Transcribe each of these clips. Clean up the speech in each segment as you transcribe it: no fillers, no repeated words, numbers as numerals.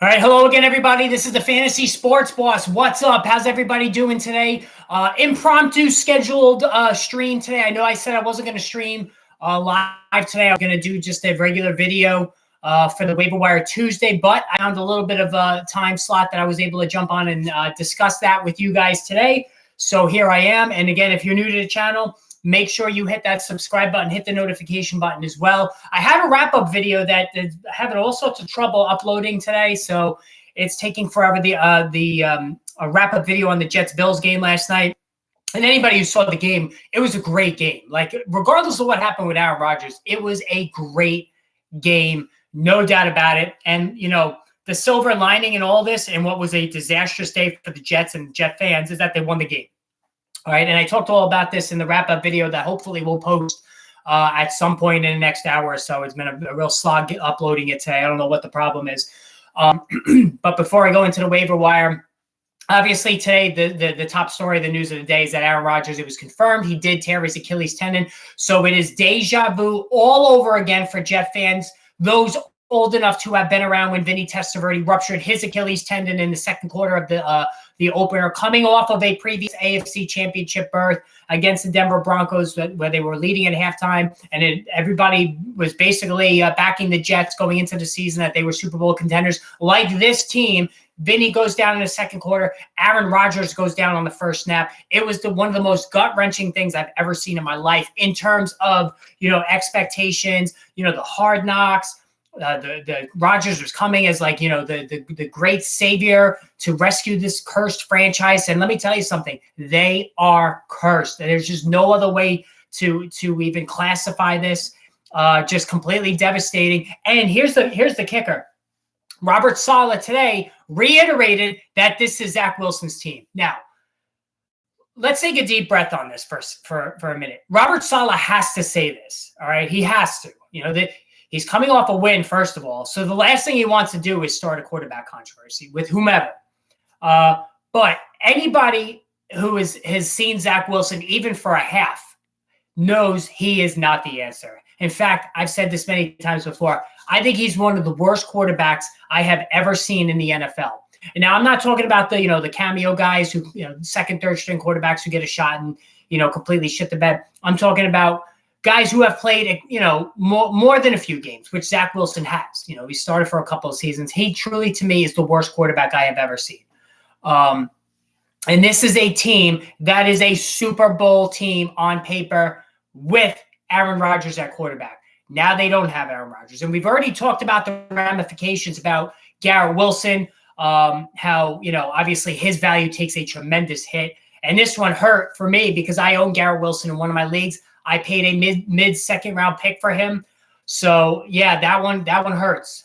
All right, hello again, everybody. This is the Fantasy Sports Boss. What's up? How's everybody doing today? Impromptu scheduled stream today. I know I said I wasn't going to stream live today. I'm going to do just a regular video for the Waiver Wire Tuesday, but I found a little bit of a time slot that I was able to jump on and discuss that with you guys today. So here I am. And again, if you're new to the channel, make sure you hit that subscribe button, hit the notification button as well. I had a wrap-up video that is having all sorts of trouble uploading today, so it's taking forever. A wrap-up video on the Jets-Bills game last night. And anybody who saw the game, it was a great game. Like, regardless of what happened with Aaron Rodgers, it was a great game, no doubt about it. And, you know, the silver lining in all this and what was a disastrous day for the Jets and Jet fans is that they won the game. All right, and I talked all about this in the wrap-up video that hopefully we'll post at some point in the next hour or so. It's been a real slog uploading it today. I don't know what the problem is. But before I go into the waiver wire, obviously today the top story of the news of the day is that Aaron Rodgers, it was confirmed he did tear his Achilles tendon. So it is deja vu all over again for Jet fans. Those old enough to have been around when Vinny Testaverde ruptured his Achilles tendon in the second quarter of the opener, coming off of a previous AFC Championship berth against the Denver Broncos, where they were leading at halftime, and everybody was basically backing the Jets going into the season that they were Super Bowl contenders. Like this team, Vinny goes down in the second quarter. Aaron Rodgers goes down on the first snap. It was one of the most gut-wrenching things I've ever seen in my life in terms of, expectations, the hard knocks. The Rodgers was coming as the great savior to rescue this cursed franchise. And let me tell you something, they are cursed. There's just no other way to even classify this. Just completely devastating. And here's the kicker. Robert Saleh today reiterated that this is Zach Wilson's team. Now, let's take a deep breath on this for a minute. Robert Saleh has to say this. All right, he has to. He's coming off a win, first of all. So the last thing he wants to do is start a quarterback controversy with whomever. But anybody who has seen Zach Wilson, even for a half, knows he is not the answer. In fact, I've said this many times before. I think he's one of the worst quarterbacks I have ever seen in the NFL. And now I'm not talking about the cameo guys who, second, third string quarterbacks who get a shot and, completely shit the bed. I'm talking about guys who have played, more than a few games, which Zach Wilson has. He started for a couple of seasons. He truly, to me, is the worst quarterback I have ever seen. And this is a team that is a Super Bowl team on paper with Aaron Rodgers at quarterback. Now they don't have Aaron Rodgers. And we've already talked about the ramifications about Garrett Wilson, how, obviously his value takes a tremendous hit. And this one hurt for me because I own Garrett Wilson in one of my leagues. I paid a mid second round pick for him. So yeah, that one hurts.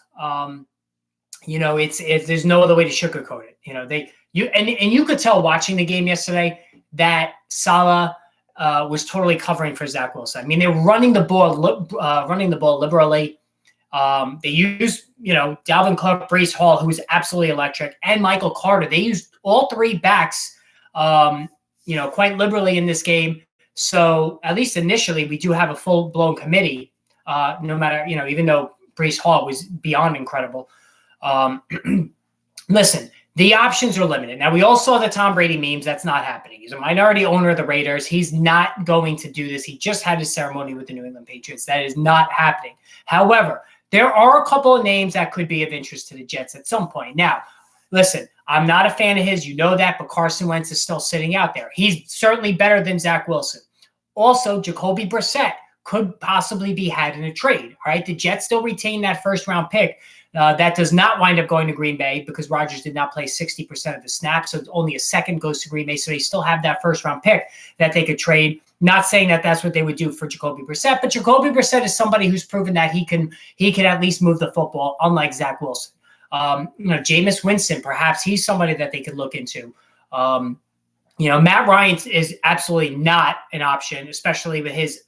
There's no other way to sugarcoat it. You could tell watching the game yesterday that Saleh was totally covering for Zach Wilson. I mean, they were running the ball liberally. They used, Dalvin Cook, Breece Hall, who was absolutely electric, and Michael Carter. They used all three backs, quite liberally in this game. So at least initially, we do have a full-blown committee, no matter, even though Breece Hall was beyond incredible. Listen, the options are limited. Now, we all saw the Tom Brady memes. That's not happening. He's a minority owner of the Raiders. He's not going to do this. He just had his ceremony with the New England Patriots. That is not happening. However, there are a couple of names that could be of interest to the Jets at some point. Now, listen, I'm not a fan of his. You know that, but Carson Wentz is still sitting out there. He's certainly better than Zach Wilson. Also, Jacoby Brissett could possibly be had in a trade. All right, the Jets still retain that first-round pick. That does not wind up going to Green Bay because Rodgers did not play 60% of the snaps, so only a second goes to Green Bay. So they still have that first-round pick that they could trade. Not saying that that's what they would do for Jacoby Brissett, but Jacoby Brissett is somebody who's proven that he can at least move the football, unlike Zach Wilson. Jameis Winston, perhaps he's somebody that they could look into. Matt Ryan is absolutely not an option, especially with his,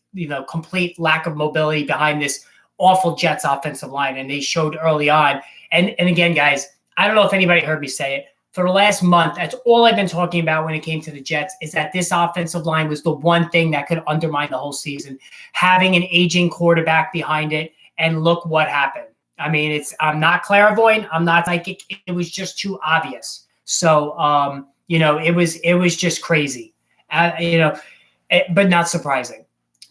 complete lack of mobility behind this awful Jets offensive line. And they showed early on. And again, guys, I don't know if anybody heard me say it. For the last month, that's all I've been talking about when it came to the Jets is that this offensive line was the one thing that could undermine the whole season. Having an aging quarterback behind it, and look what happened. I mean, I'm not clairvoyant. I'm not psychic. It was just too obvious. So, it was just crazy, but not surprising.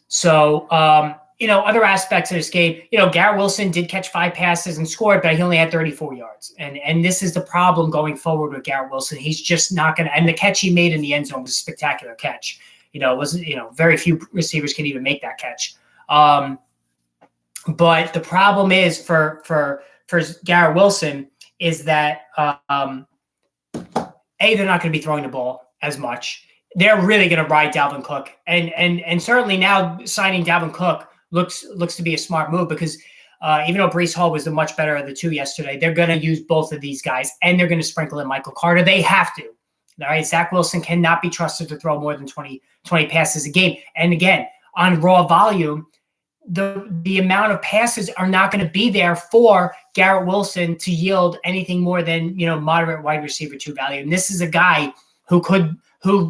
So, other aspects of this game, Garrett Wilson did catch 5 passes and scored, but he only had 34 yards. And this is the problem going forward with Garrett Wilson. He's just not going to, and the catch he made in the end zone was a spectacular catch. It wasn't, very few receivers can even make that catch. But the problem is for Garrett Wilson is that, they're not going to be throwing the ball as much. They're really going to ride Dalvin Cook. And certainly now signing Dalvin Cook looks to be a smart move because even though Breece Hall was the much better of the two yesterday, they're going to use both of these guys, and they're going to sprinkle in Michael Carter. They have to. All right, Zach Wilson cannot be trusted to throw more than 20 passes a game. And again, on raw volume, the amount of passes are not going to be there for Garrett Wilson to yield anything more than, moderate wide receiver 2 value. And this is a guy who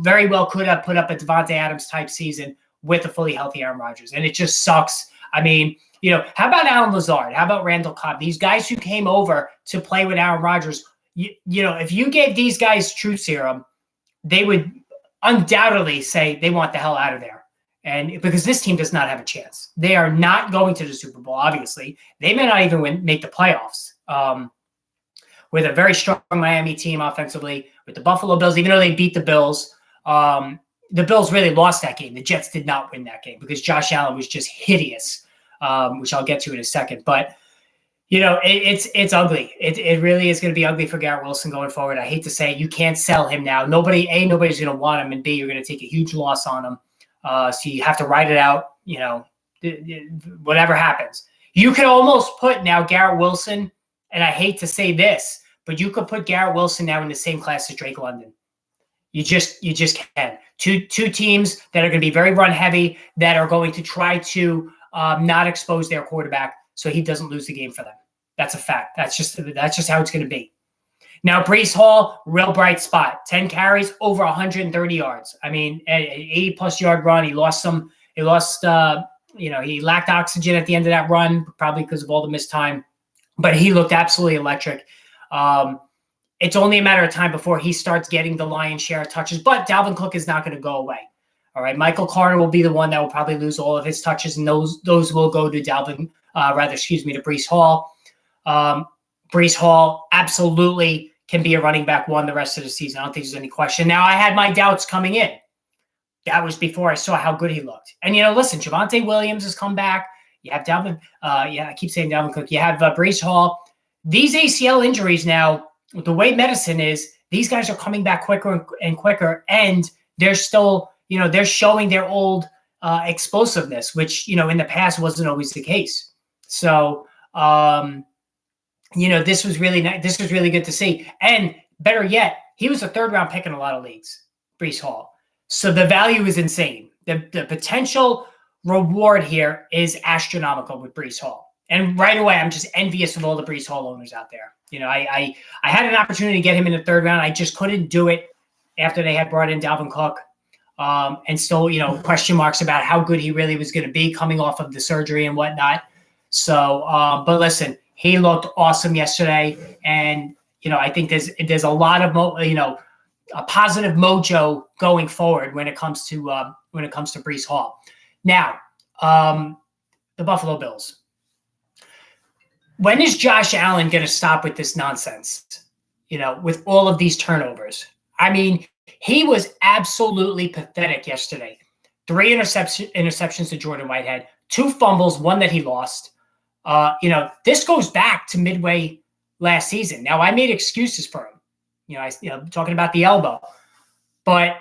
very well could have put up a Devontae Adams type season with a fully healthy Aaron Rodgers. And it just sucks. I mean, how about Allen Lazard? How about Randall Cobb? These guys who came over to play with Aaron Rodgers, if you gave these guys truth serum, they would undoubtedly say they want the hell out of there. And because this team does not have a chance. They are not going to the Super Bowl, obviously. They may not even make the playoffs. With a very strong Miami team offensively, with the Buffalo Bills, even though they beat the Bills, the Bills really lost that game. The Jets did not win that game because Josh Allen was just hideous, which I'll get to in a second. But, it's ugly. It really is going to be ugly for Garrett Wilson going forward. I hate to say it. You can't sell him now. Nobody's going to want him, and B, you're going to take a huge loss on him. So you have to ride it out, whatever happens. You could almost put now Garrett Wilson, and I hate to say this, but you could put Garrett Wilson now in the same class as Drake London. You just can. Two teams that are going to be very run heavy, that are going to try to not expose their quarterback so he doesn't lose the game for them. That's a fact. That's just how it's going to be. Now, Breece Hall, real bright spot. 10 carries, over 130 yards. I mean, an 80-plus yard run. He lacked oxygen at the end of that run, probably because of all the missed time. But he looked absolutely electric. It's only a matter of time before he starts getting the lion's share of touches. But Dalvin Cook is not going to go away. All right, Michael Carter will be the one that will probably lose all of his touches, and those will go to to Breece Hall. Breece Hall absolutely can be a running back 1 the rest of the season. I don't think there's any question. Now, I had my doubts coming in. That was before I saw how good he looked. And, listen, Javonte Williams has come back. You have Dalvin. I keep saying Dalvin Cook. You have Breece Hall. These ACL injuries now, the way medicine is, these guys are coming back quicker and quicker, and they're still, they're showing their old explosiveness, which, in the past wasn't always the case. So, this was really nice. This was really good to see. And better yet, he was a 3rd-round pick in a lot of leagues, Breece Hall. So the value is insane. The potential reward here is astronomical with Breece Hall. And right away, I'm just envious of all the Breece Hall owners out there. I had an opportunity to get him in the 3rd round. I just couldn't do it after they had brought in Dalvin Cook. And still, question marks about how good he really was going to be coming off of the surgery and whatnot. So, but listen, he looked awesome yesterday, and I think there's a lot of a positive mojo going forward when it comes to Breece Hall. Now, the Buffalo Bills. When is Josh Allen going to stop with this nonsense? With all of these turnovers. I mean, he was absolutely pathetic yesterday. 3 interceptions to Jordan Whitehead, 2 fumbles, 1 that he lost. This goes back to midway last season. Now, I made excuses for him, talking about the elbow. But,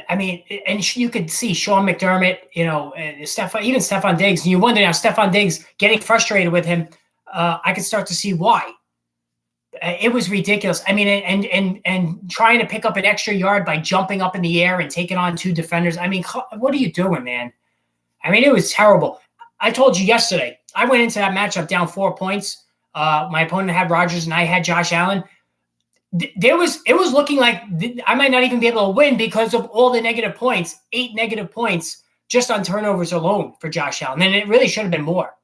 I mean, and you could see Sean McDermott, even Stephon Diggs. And you wonder now, Stephon Diggs getting frustrated with him, I could start to see why. It was ridiculous. I mean, and trying to pick up an extra yard by jumping up in the air and taking on 2 defenders. I mean, what are you doing, man? I mean, it was terrible. I told you yesterday, I went into that matchup down 4 points. My opponent had Rodgers and I had Josh Allen. It was looking like I might not even be able to win because of all the negative points, 8 negative points just on turnovers alone for Josh Allen. And it really should have been more.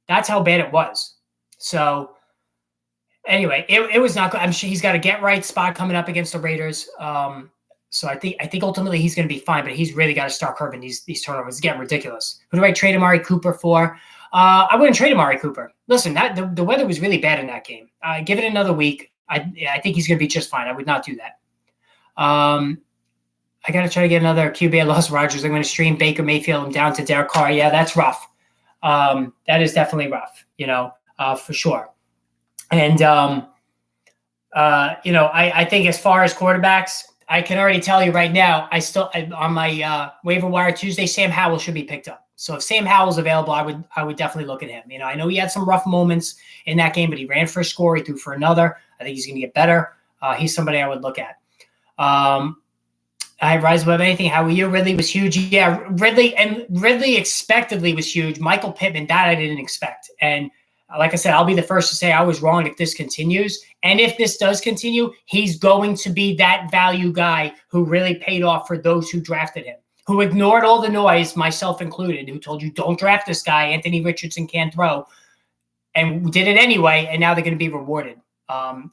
That's how bad it was. So anyway, it was not good. I'm sure he's got a get right spot coming up against the Raiders. So I think ultimately he's going to be fine, but he's really got to start curbing these turnovers. It's getting ridiculous. Who do I trade Amari Cooper for? I wouldn't trade Amari Cooper. Listen, the weather was really bad in that game. Give it another week. I think he's going to be just fine. I would not do that. I got to try to get another QB. I lost Rodgers. I'm going to stream Baker Mayfield. I'm down to Derek Carr. Yeah, that's rough. That is definitely rough, for sure. And, I think as far as quarterbacks, I can already tell you right now, on my waiver wire Tuesday, Sam Howell should be picked up. So if Sam Howell's available, I would definitely look at him. I know he had some rough moments in that game, but he ran for a score. He threw for another. I think he's going to get better. He's somebody I would look at. I rise above anything. How are you? Ridley was huge. Yeah, Ridley expectedly was huge. Michael Pittman, that I didn't expect. And like I said, I'll be the first to say I was wrong if this continues. And if this does continue, he's going to be that value guy who really paid off for those who drafted him, who ignored all the noise, myself included, who told you, don't draft this guy. Anthony Richardson can't throw, and did it anyway. And now they're going to be rewarded.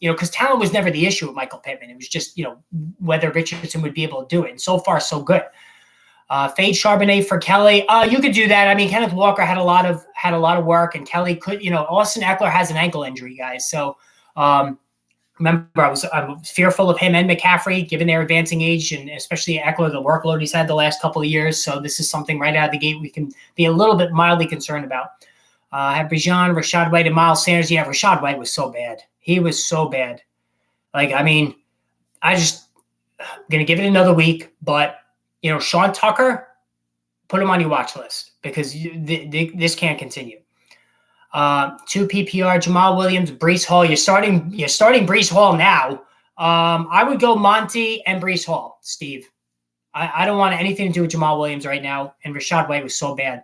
Because talent was never the issue with Michael Pittman. It was just, whether Richardson would be able to do it. And so far, so good. Fade Charbonnet for Kelly. You could do that. I mean, Kenneth Walker had a lot of work, and Kelly could, Austin Eckler has an ankle injury, guys. So remember, I was fearful of him and McCaffrey, given their advancing age, and especially Eckler, the workload he's had the last couple of years. So this is something right out of the gate we can be a little bit mildly concerned about. Have Bijan, Rashad White, and Miles Sanders. Yeah, Rashad White was so bad. He was so bad. I'm going to give it another week, but Sean Tucker, put him on your watch list because this can't continue. 2 PPR, Jamal Williams, Breece Hall. You're starting Breece Hall now. I would go Monty and Breece Hall, Steve. I don't want anything to do with Jamal Williams right now, and Rashad White was so bad.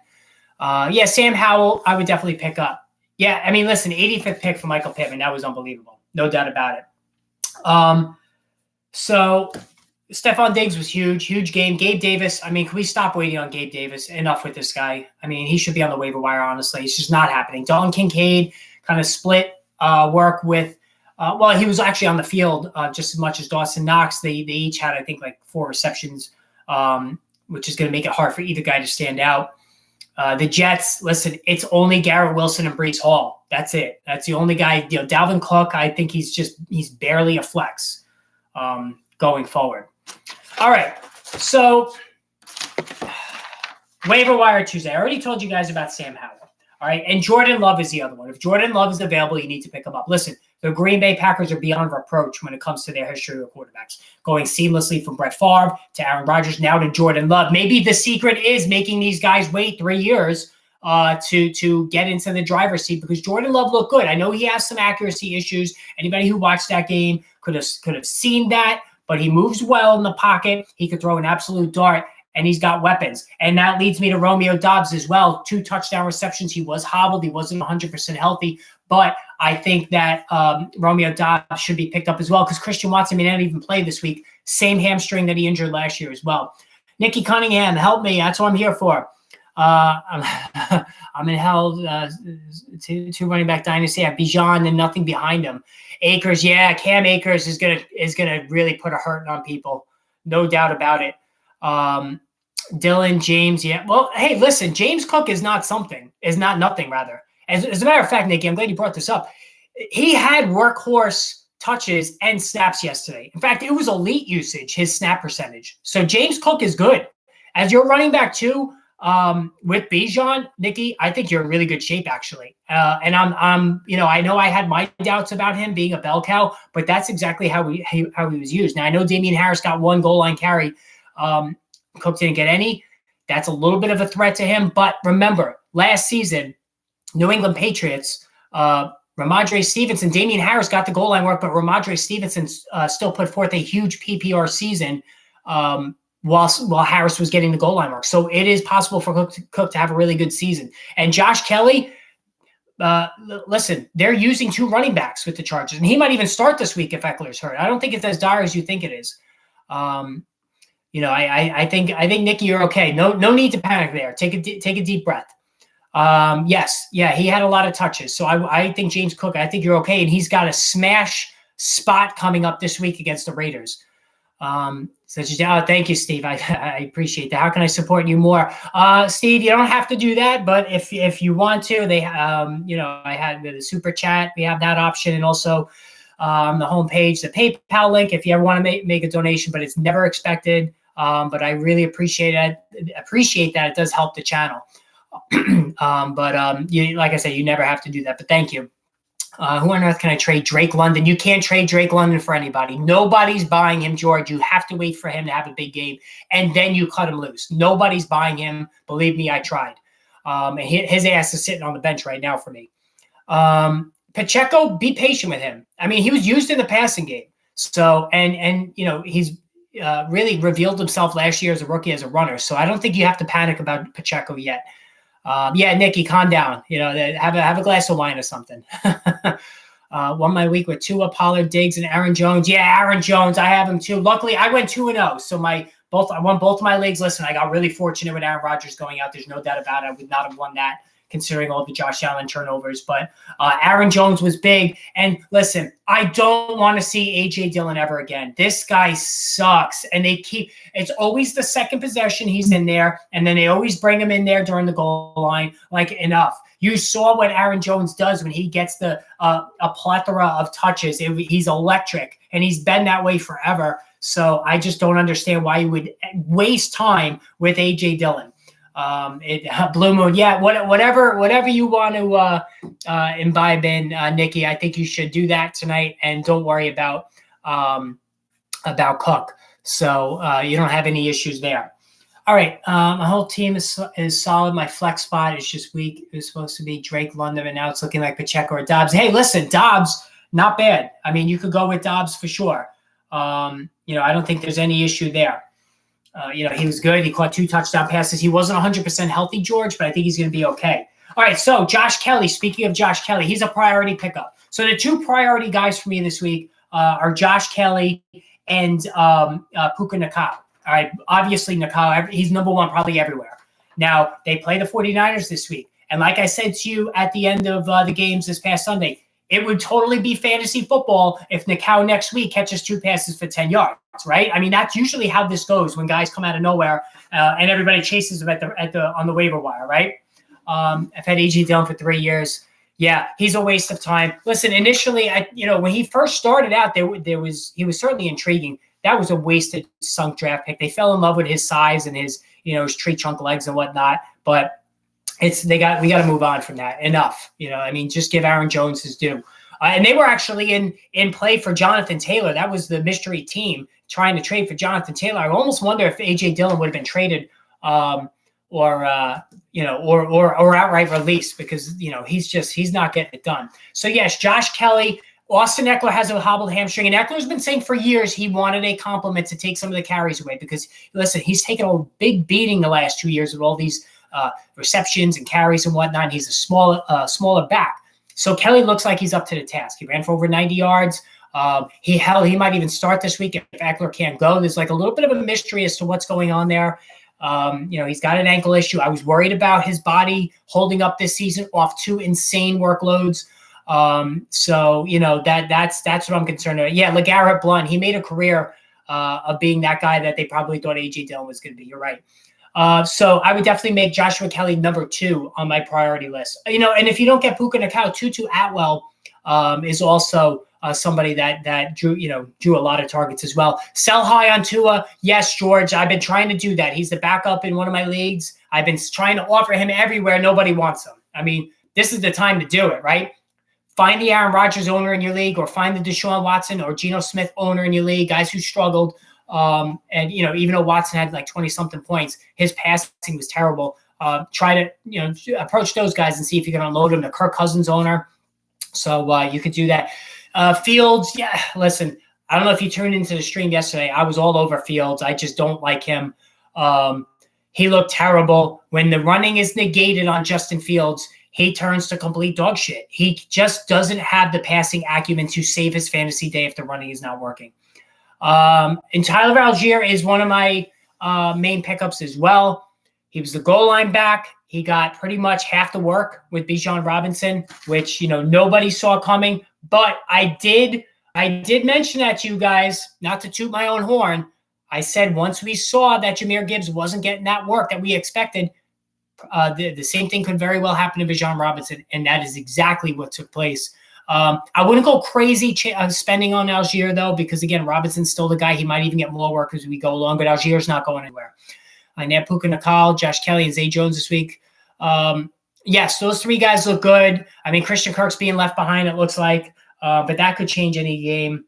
Sam Howell, I would definitely pick up. Yeah, I mean, listen, 85th pick for Michael Pittman. That was unbelievable. No doubt about it. So Stephon Diggs was huge game. Gabe Davis, I mean, can we stop waiting on Gabe Davis? Enough with this guy. I mean, he should be on the waiver wire, honestly. It's just not happening. Dalton Kincaid kind of split work with he was actually on the field just as much as Dawson Knox. They each had, I think, like 4 receptions, which is going to make it hard for either guy to stand out. The Jets, listen, it's only Garrett Wilson and Breece Hall. That's it. That's the only guy. Dalvin Cook, I think he's barely a flex going forward. All right. So waiver wire Tuesday. I already told you guys about Sam Howell. All right. And Jordan Love is the other one. If Jordan Love is available, you need to pick him up. Listen, the Green Bay Packers are beyond reproach when it comes to their history of quarterbacks, going seamlessly from Brett Favre to Aaron Rodgers, now to Jordan Love. Maybe the secret is making these guys wait 3 years to get into the driver's seat, because Jordan Love looked good. I know he has some accuracy issues. Anybody who watched that game could have seen that, but he moves well in the pocket. He could throw an absolute dart, and he's got weapons. And that leads me to Romeo Doubs as well. 2 touchdown receptions. He was hobbled. He wasn't 100% healthy. But I think that Romeo Doubs should be picked up as well, because Christian Watson may not even play this week. Same hamstring that he injured last year as well. Nikki Cunningham, help me. That's what I'm here for. I'm in hell. 2 running back dynasty. I have Bijan and nothing behind him. Akers, yeah, Cam Akers is gonna really put a hurting on people, no doubt about it. Dylan, James, yeah. Well, hey, listen, James Cook is not nothing rather. As a matter of fact, Nikki, I'm glad you brought this up. He had workhorse touches and snaps yesterday. In fact, it was elite usage, his snap percentage. So James Cook is good. As your running back too, with Bijan, Nikki, I think you're in really good shape actually. And I'm, I know I had my doubts about him being a bell cow, but that's exactly how he was used. Now I know Damian Harris got 1 goal line carry. Cook didn't get any. That's a little bit of a threat to him. But remember, last season, New England Patriots, Ramondre Stevenson, Damian Harris got the goal line work, but Ramondre Stevenson still put forth a huge PPR season while Harris was getting the goal line work. So it is possible for Cook to have a really good season. And Josh Kelly, listen, they're using 2 running backs with the Chargers, and he might even start this week if Eckler's hurt. I don't think it's as dire as you think it is. I think Nikki, you're okay. No need to panic there. Take a deep breath. Yes. Yeah, he had a lot of touches. So I think James Cook, I think you're okay. And he's got a smash spot coming up this week against the Raiders. Thank you, Steve. I appreciate that. How can I support you more? Steve, you don't have to do that, but if you want to, I had the super chat, we have that option. And also, the homepage, the PayPal link, if you ever want to make a donation, but it's never expected. But I really appreciate it. Appreciate that. It does help the channel. Like I said, you never have to do that, but thank you. Who on earth can I trade? Drake London. You can't trade Drake London for anybody. Nobody's buying him, George. You have to wait for him to have a big game, and then you cut him loose. Nobody's buying him. Believe me, I tried. And his ass is sitting on the bench right now for me. Pacheco, be patient with him. I mean, he was used in the passing game. So, and he's really revealed himself last year as a rookie, as a runner. So I don't think you have to panic about Pacheco yet. Nikki, calm down. Have a glass of wine or something. Won my week with Tua, Pollard, Diggs, and Aaron Jones. Yeah, Aaron Jones, I have him too. Luckily, I went 2-0. So I won both of my leagues. Listen, I got really fortunate with Aaron Rodgers going out. There's no doubt about it. I would not have won that, considering all the Josh Allen turnovers. But Aaron Jones was big. And listen, I don't want to see A.J. Dillon ever again. This guy sucks. And it's always the second possession he's in there, and then they always bring him in there during the goal line. Like, enough. You saw what Aaron Jones does when he gets a plethora of touches. He's electric, and he's been that way forever. So I just don't understand why you would waste time with A.J. Dillon. Blue Moon, yeah, whatever you want to imbibe in, Nikki, I think you should do that tonight, and don't worry about Cook. So you don't have any issues there. All right, my whole team is solid. My flex spot is just weak. It was supposed to be Drake London, and now it's looking like Pacheco or Dobbs. Hey, listen, Dobbs, not bad. I mean, you could go with Dobbs for sure. I don't think there's any issue there. He was good. He caught 2 touchdown passes. He wasn't 100% healthy, George, but I think he's going to be okay. All right, so Josh Kelly, speaking of Josh Kelly, he's a priority pickup. So the 2 priority guys for me this week are Josh Kelly and Puka Nacua. All right, obviously Nacua, he's number 1 probably everywhere. Now, they play the 49ers this week. And like I said to you at the end of the games this past Sunday, it would totally be fantasy football if Nacua next week catches 2 passes for 10 yards, right? I mean, that's usually how this goes when guys come out of nowhere and everybody chases them on the waiver wire, right? I've had A.J. Dillon for 3 years. Yeah, he's a waste of time. Listen, initially, when he first started out, he was certainly intriguing. That was a wasted sunk draft pick. They fell in love with his size and his tree trunk legs and whatnot, but we got to move on from that. Enough. Just give Aaron Jones his due. And they were actually in play for Jonathan Taylor. That was the mystery team trying to trade for Jonathan Taylor. I almost wonder if A.J. Dillon would have been traded or outright released, because he's not getting it done. So yes, Josh Kelly. Austin Eckler has a hobbled hamstring, and Eckler's been saying for years he wanted a compliment to take some of the carries away, because listen, he's taken a big beating the last 2 years with all these receptions and carries and whatnot. And he's a smaller back. So Kelly looks like he's up to the task. He ran for over 90 yards. He might even start this week if Eckler can't go. There's like a little bit of a mystery as to what's going on there. He's got an ankle issue. I was worried about his body holding up this season off 2 insane workloads. That's what I'm concerned about. Yeah, LeGarrette Blount, he made a career of being that guy that they probably thought A.J. Dillon was going to be. You're right. So I would definitely make Joshua Kelly number 2 on my priority list. And if you don't get Puka Nacua, Tutu Atwell is also somebody that drew a lot of targets as well. Sell high on Tua. Yes, George, I've been trying to do that. He's the backup in one of my leagues. I've been trying to offer him everywhere. Nobody wants him. I mean, this is the time to do it, right? Find the Aaron Rodgers owner in your league, or find the Deshaun Watson or Geno Smith owner in your league, guys who struggled. Even though Watson had like 20-something points, his passing was terrible. Try to, approach those guys and see if you can unload them. The Kirk Cousins owner. So you could do that. Fields, yeah, listen, I don't know if you tuned into the stream yesterday. I was all over Fields. I just don't like him. He looked terrible. When the running is negated on Justin Fields, he turns to complete dog shit. He just doesn't have the passing acumen to save his fantasy day if the running is not working. And Tyler Algier is one of my main pickups as well. He was the goal line back. He got pretty much half the work with Bijan Robinson, which, nobody saw coming. But I did mention that to you guys, not to toot my own horn. I said once we saw that Jahmyr Gibbs wasn't getting that work that we expected, the same thing could very well happen to Bijan Robinson, and that is exactly what took place. I wouldn't go crazy spending on Algier, though, because, again, Robinson's still the guy. He might even get more work as we go along, but Algier's not going anywhere. Napuka Nakal, Josh Kelly, and Zay Jones this week. Yes, those three guys look good. I mean, Christian Kirk's being left behind, it looks like, but that could change any game.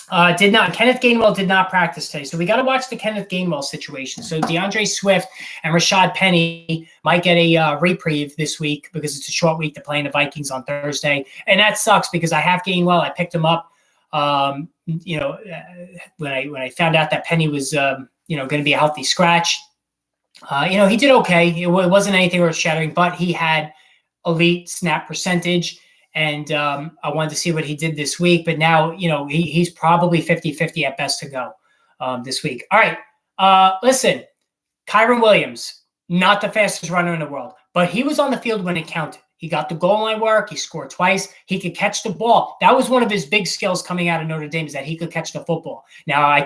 Kenneth Gainwell did not practice today. So we got to watch the Kenneth Gainwell situation. So DeAndre Swift and Rashad Penny might get a reprieve this week because it's a short week to play in the Vikings on Thursday. And that sucks because I have Gainwell. I picked him up, when I found out that Penny was, going to be a healthy scratch. He did okay. It wasn't anything earth-shattering, but he had elite snap percentage. And I wanted to see what he did this week. But now, he's probably 50-50 at best to go this week. All right. Listen, Kyron Williams, not the fastest runner in the world, but he was on the field when it counted. He got the goal line work. He scored twice. He could catch the ball. That was one of his big skills coming out of Notre Dame, is that he could catch the football. Now, I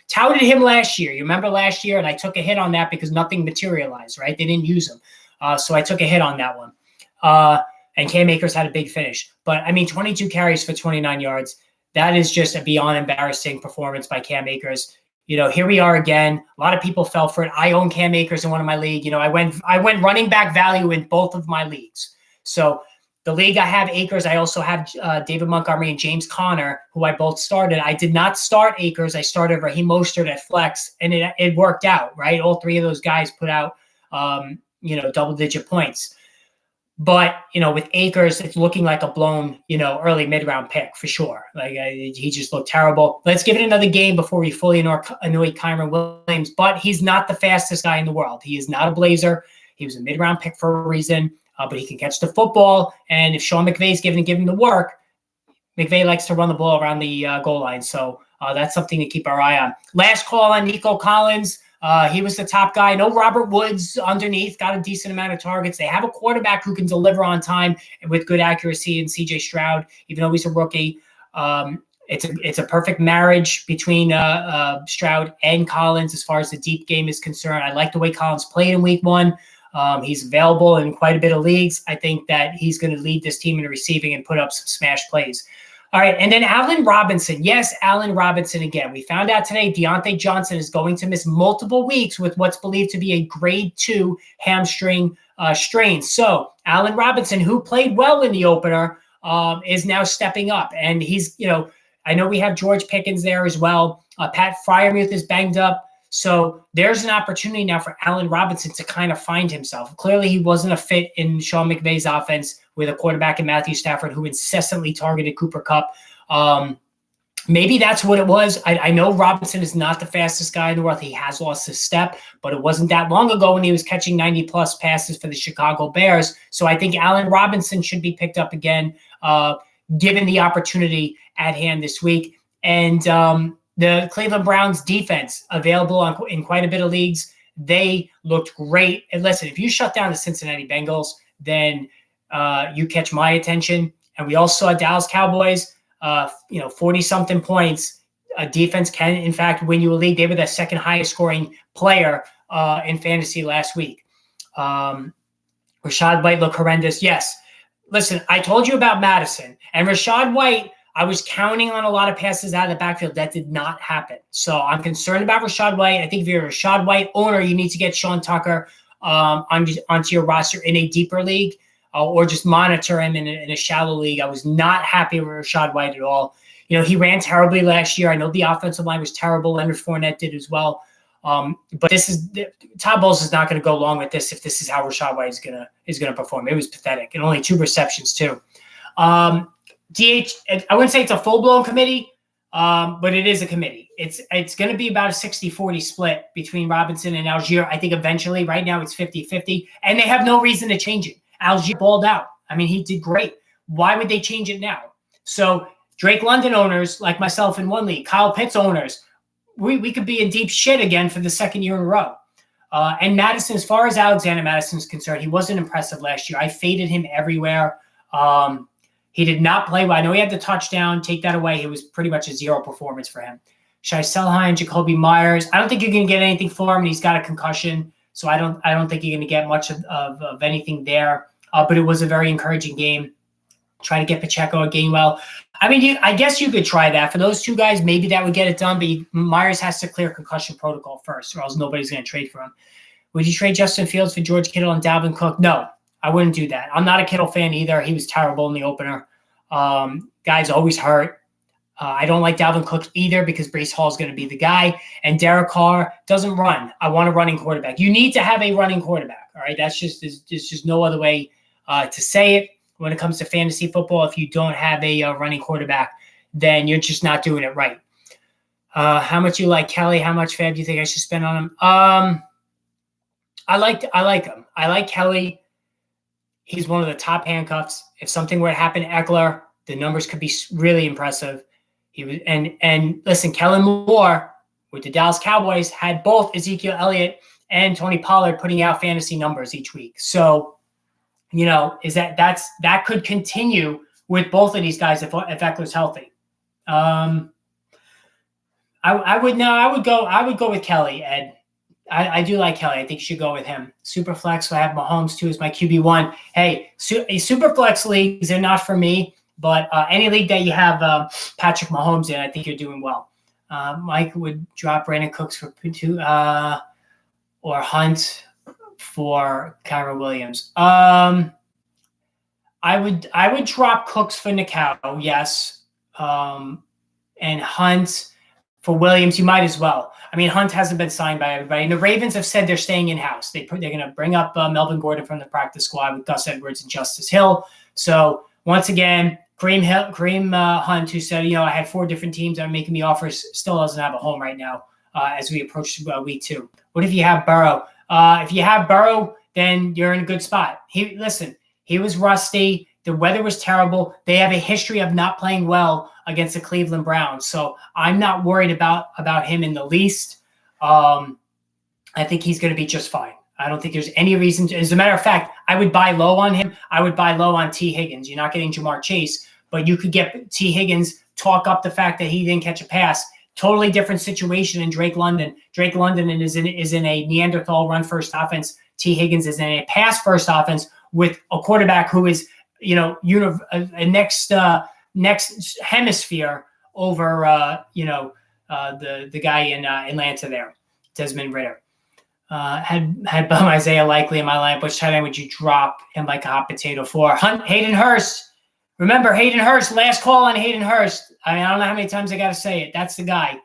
touted him last year. You remember last year? And I took a hit on that because nothing materialized, right? They didn't use him. So I took a hit on that one. And Cam Akers had a big finish. But, 22 carries for 29 yards. That is just a beyond embarrassing performance by Cam Akers. Here we are again. A lot of people fell for it. I own Cam Akers in one of my leagues. I went running back value in both of my leagues. So the league I have Akers. I also have David Montgomery and James Conner, who I both started. I did not start Akers. I started Raheem Mostert at flex, and it worked out, right? All three of those guys put out, double-digit points. But, with Akers, it's looking like a blown, early mid-round pick for sure. He just looked terrible. Let's give it another game before we fully annoy Kyron Williams. But he's not the fastest guy in the world. He is not a Blazer. He was a mid-round pick for a reason. But he can catch the football. And if Sean McVay's give him the work, McVay likes to run the ball around the goal line. So that's something to keep our eye on. Last call on Nico Collins. He was the top guy. No Robert Woods underneath, got a decent amount of targets. They have a quarterback who can deliver on time and with good accuracy in C.J. Stroud, even though he's a rookie. It's a perfect marriage between Stroud and Collins as far as the deep game is concerned. I like the way Collins played in week 1. He's available in quite a bit of leagues. I think that he's going to lead this team in receiving and put up some smash plays. All right, and then Allen Robinson. Yes, Allen Robinson again. We found out today Deontay Johnson is going to miss multiple weeks with what's believed to be a grade 2 hamstring strain. So Allen Robinson, who played well in the opener, is now stepping up. And he's, I know we have George Pickens there as well. Pat Freiermuth is banged up. So there's an opportunity now for Allen Robinson to kind of find himself. Clearly, he wasn't a fit in Sean McVay's offense with a quarterback in Matthew Stafford who incessantly targeted Cooper Kupp. Maybe that's what it was. I know Robinson is not the fastest guy in the world. He has lost his step, but it wasn't that long ago when he was catching 90-plus passes for the Chicago Bears. So I think Allen Robinson should be picked up again, given the opportunity at hand this week. And the Cleveland Browns defense available in quite a bit of leagues. They looked great. And listen, if you shut down the Cincinnati Bengals, then you catch my attention. And we also saw Dallas Cowboys, 40-something points. A defense can, in fact, win you a league. They were the second highest scoring player in fantasy last week. Rashad White looked horrendous. Yes. Listen, I told you about Madison. And Rashad White, I was counting on a lot of passes out of the backfield. That did not happen. So I'm concerned about Rashad White. I think if you're a Rashad White owner, you need to get Sean Tucker onto your roster in a deeper league or just monitor him in a shallow league. I was not happy with Rashad White at all. He ran terribly last year. I know the offensive line was terrible. Leonard Fournette did as well. But Todd Bowles is not going to go along with this if this is how Rashad White is gonna perform. It was pathetic, and only 2 receptions too. DH, I wouldn't say it's a full-blown committee, but it is a committee. It's going to be about a 60-40 split between Robinson and Algier. I think eventually, right now, it's 50-50, and they have no reason to change it. Algier balled out. He did great. Why would they change it now? So Drake London owners, like myself in one league, Kyle Pitts owners, we could be in deep shit again for the second year in a row. And Madison, as far as Alexander Madison is concerned, he wasn't impressive last year. I faded him everywhere. He did not play well. I know he had the touchdown. Take that away. It was pretty much a zero performance for him. Should I sell high on Jacoby Myers? I don't think you're going to get anything for him. He's got a concussion, so I don't think you're going to get much of anything there. But it was a very encouraging game. Try to get Pacheco or Gainwell. I mean, I guess you could try that. For those two guys, maybe that would get it done, but Myers has to clear concussion protocol first, or else nobody's going to trade for him. Would you trade Justin Fields for George Kittle and Dalvin Cook? No, I wouldn't do that. I'm not a Kittle fan either. He was terrible in the opener. Guy's always hurt. I don't like Dalvin Cook either because Breece Hall is going to be the guy, and Derek Carr doesn't run. I want a running quarterback. You need to have a running quarterback, all right? There's just no other way to say it. When it comes to fantasy football, if you don't have a running quarterback, then you're just not doing it right. How much you like Kelly? How much fab do you think I should spend on him? I like him. I like Kelly. He's one of the top handcuffs. If something were to happen to Eckler, the numbers could be really impressive. He was and listen, Kellen Moore with the Dallas Cowboys had both Ezekiel Elliott and Tony Pollard putting out fantasy numbers each week. So, that could continue with both of these guys if Eckler's healthy. I would go with Kelly, Ed. I do like Kelly. I think you should go with him. Superflex, so I have Mahomes too as my QB1. Hey, Superflex leagues are not for me, but any league that you have Patrick Mahomes in, I think you're doing well. Mike would drop Brandon Cooks for two or Hunt for Kyron Williams. I would drop Cooks for Nakao, yes. And Hunt for Williams, you might as well. I mean, Hunt hasn't been signed by everybody. And the Ravens have said they're staying in-house. They're going to bring up Melvin Gordon from the practice squad with Gus Edwards and Justice Hill. So once again, Kareem Hunt, who said, I had 4 different teams that are making me offers, still doesn't have a home right now as we approach week 2. What if you have Burrow? If you have Burrow, then you're in a good spot. He was rusty. The weather was terrible. They have a history of not playing well against the Cleveland Browns. So I'm not worried about him in the least. I think he's going to be just fine. I don't think there's any reason to. As a matter of fact, I would buy low on him. I would buy low on T. Higgins. You're not getting Jamar Chase, but you could get T. Higgins, talk up the fact that he didn't catch a pass. Totally different situation in Drake London. Drake London is in a Neanderthal run first offense. T. Higgins is in a pass first offense with a quarterback who is, a next hemisphere over, the guy in Atlanta there, Desmond Ridder. Had Isaiah Likely in my lineup. Which tight end would you drop him like a hot potato for? Hayden Hurst. Remember, Hayden Hurst, last call on Hayden Hurst. I don't know how many times I got to say it. That's the guy.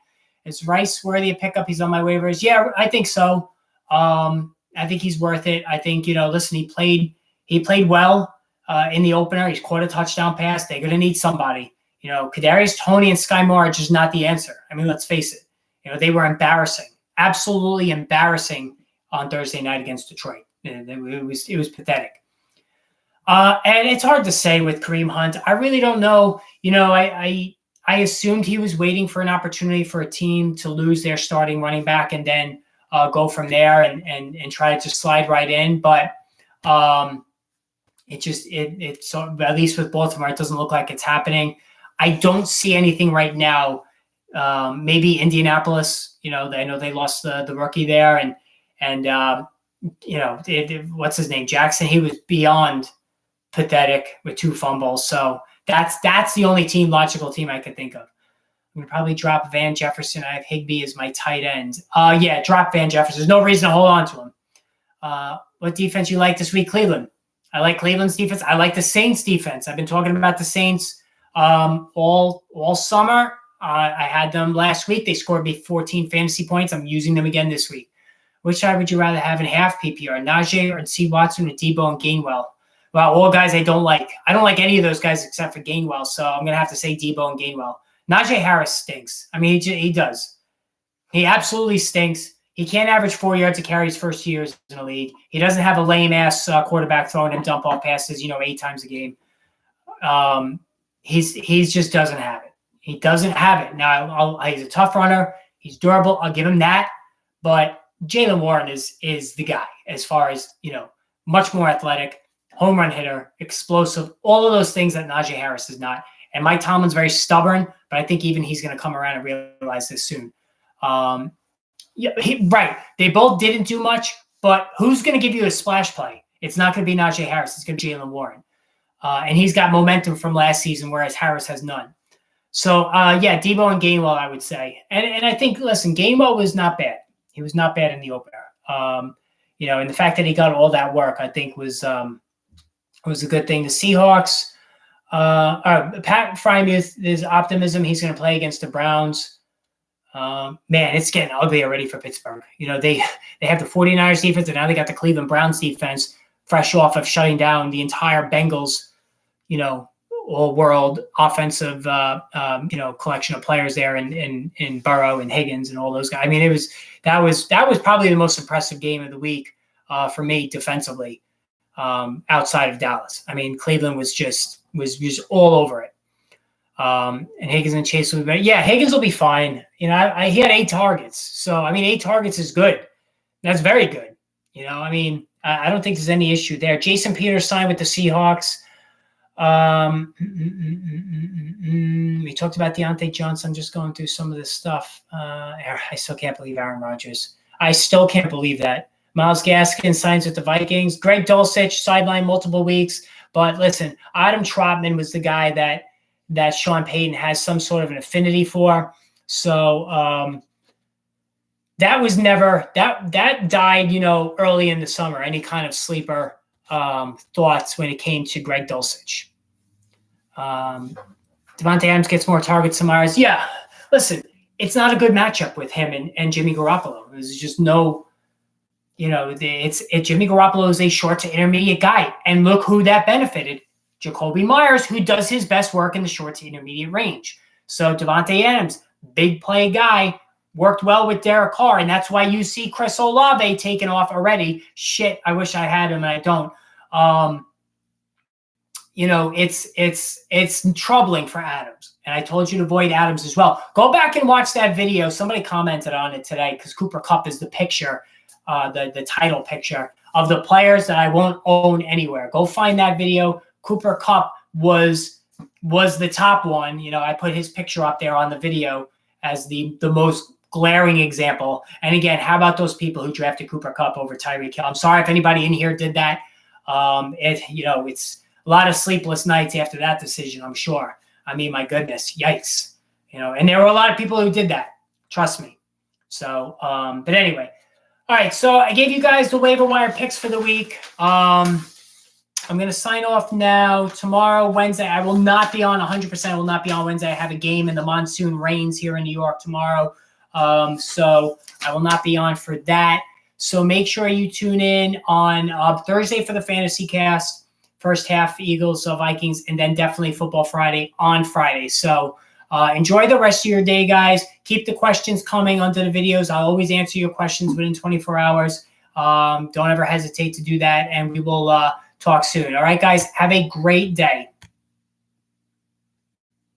Is Rice worthy of pickup? He's on my waivers. Yeah, I think so. I think he's worth it. I think, listen, he played well in the opener. He's caught a touchdown pass. They're going to need somebody. Kadarius Toney and Sky Moore are just not the answer. I mean, let's face it. They were embarrassing, absolutely embarrassing on Thursday night against Detroit. It was pathetic. And it's hard to say with Kareem Hunt. I really don't know. I assumed he was waiting for an opportunity for a team to lose their starting running back and then go from there and try to slide right in. But it's so, at least with Baltimore, it doesn't look like it's happening. I don't see anything right now. Maybe Indianapolis. I know they lost the rookie there, and what's his name, Jackson. He was beyond pathetic with 2 fumbles. So that's the only logical team I could think of. I'm gonna probably drop Van Jefferson. I have Higbee as my tight end. Drop Van Jefferson. There's no reason to hold on to him. What defense you like this week? Cleveland. I like Cleveland's defense. I like the Saints defense. I've been talking about the Saints all summer. I had them last week. They scored me 14 fantasy points. I'm using them again this week. Which side would you rather have in half PPR? Najee or C. Watson or Debo and Gainwell? Well, all guys I don't like. I don't like any of those guys except for Gainwell, so I'm going to have to say Debo and Gainwell. Najee Harris stinks. I mean, he does. He absolutely stinks. He can't average 4 yards to carry his first years in the league. He doesn't have a lame-ass quarterback throwing him dump-off passes, 8 times a game. He's just doesn't have it. He doesn't have it. Now, he's a tough runner. He's durable. I'll give him that. But Jaylen Warren is the guy as far as, much more athletic, home run hitter, explosive, all of those things that Najee Harris is not. And Mike Tomlin's very stubborn, but I think even he's going to come around and realize this soon. Right. They both didn't do much, but who's going to give you a splash play? It's not going to be Najee Harris. It's going to be Jaylen Warren. And he's got momentum from last season, whereas Harris has none. So, Debo and Gainwell, I would say. And I think, listen, Gainwell was not bad. He was not bad in the opener. And the fact that he got all that work, I think, was a good thing. The Seahawks, Pat Frymuth, there's optimism. He's going to play against the Browns. Man, it's getting ugly already for Pittsburgh. They have the 49ers defense, and now they got the Cleveland Browns defense fresh off of shutting down the entire Bengals, all-world offensive, collection of players there in Burrow and Higgins and all those guys. I mean, that was probably the most impressive game of the week for me defensively outside of Dallas. I mean, Cleveland was just all over it. And Higgins and Chase will be better. Yeah, Higgins will be fine. He had 8 targets. So, 8 targets is good. That's very good. I don't think there's any issue there. Jason Peters signed with the Seahawks. We talked about Deontay Johnson. I'm just going through some of this stuff. I still can't believe Aaron Rodgers. I still can't believe that. Myles Gaskin signs with the Vikings. Greg Dulcich sidelined multiple weeks. But listen, Adam Trotman was the guy that Sean Payton has some sort of an affinity for. So that was never that died, early in the summer. Any kind of sleeper thoughts when it came to Greg Dulcich. Devontae Adams gets more targets than Myers. Yeah, listen, it's not a good matchup with him and Jimmy Garoppolo. There's just no, Jimmy Garoppolo is a short to intermediate guy, and look who that benefited. Jacoby Myers, who does his best work in the short to intermediate range. So Devontae Adams, big play guy, worked well with Derek Carr, and that's why you see Chris Olave taken off already. Shit, I wish I had him, and I don't. It's troubling for Adams, and I told you to avoid Adams as well. Go back and watch that video. Somebody commented on it today because Cooper Kupp is the picture, the title picture of the players that I won't own anywhere. Go find that video. Cooper Kupp was the top one. I put his picture up there on the video as the most glaring example. And again, how about those people who drafted Cooper Kupp over Tyreek Hill? I'm sorry if anybody in here did that. It's a lot of sleepless nights after that decision, I'm sure. My goodness, yikes. And there were a lot of people who did that. Trust me. So, but anyway. All right, so I gave you guys the waiver wire picks for the week. I'm going to sign off now. Tomorrow, Wednesday, I will not be on 100%. I will not be on Wednesday. I have a game in the monsoon rains here in New York tomorrow. So I will not be on for that. So make sure you tune in on Thursday for the Fantasy Cast. First half, Eagles, Vikings, and then definitely Football Friday on Friday. So enjoy the rest of your day, guys. Keep the questions coming under the videos. I'll always answer your questions within 24 hours. Don't ever hesitate to do that, and we will talk soon. All right, guys, have a great day.